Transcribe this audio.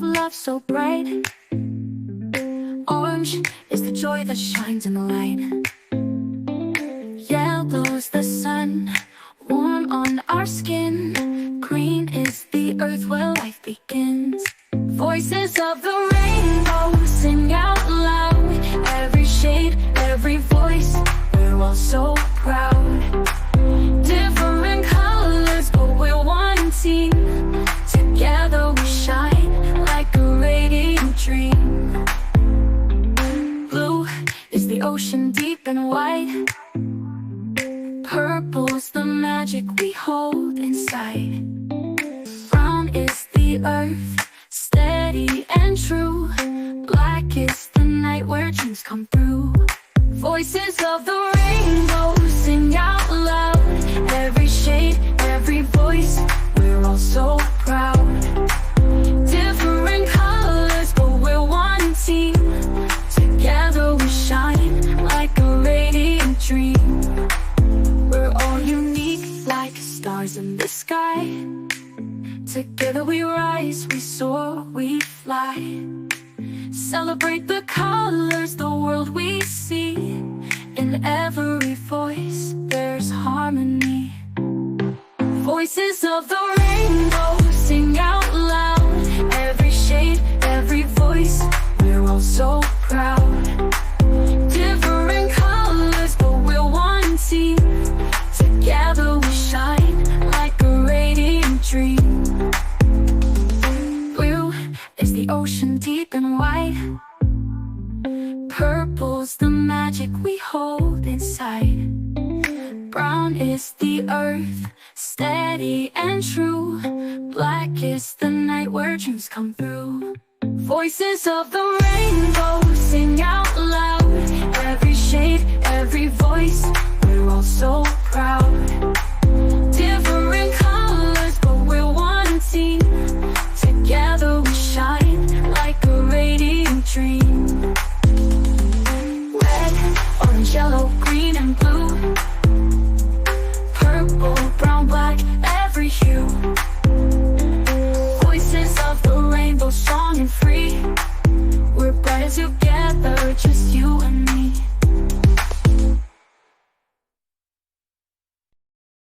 love so bright. Orange is the joy that shines in the light. Yellow's the sun, warm on our skin. Green is the earth where life begins. Voices of the rainbow sing out loud. Every shade, every voice, we're all so proud. Different colors, but we're one team. Together we shine like a radiant dream. Blue is the ocean deep and wide. Purple's the magic we hold inside. Brown is the earth, steady and true. Black is the night where dreams come through. Voices of the rainbow sing out loud. Every shade, every voice, we're all so proud. Different colors, but we're one team. Together we shine like a radiant dream. We're all unique like stars in the sky. Together we rise, we soar, we fly. Celebrate the colors, the world we see. In every voice, there's harmony. Voices of the rainbow sing out loud. Every shade, every voice, we're all so proud. Different colors, but we're one team. Together we shine like a radiant dream. Blue is the ocean deep and wide. Purple's the magic we hold inside. Brown is the earth, steady and true. Black is the night where dreams come through. Voices of the rainbow sing out loud. Every shade, every voice, we're all so proud. Different colors, but we're one team. Together we shine like a radiant dream. Red, orange, yellow, green and blue. Purple, brown, black, every hue. Voices of the rainbow, strong and free. We're brighter together, just you and me.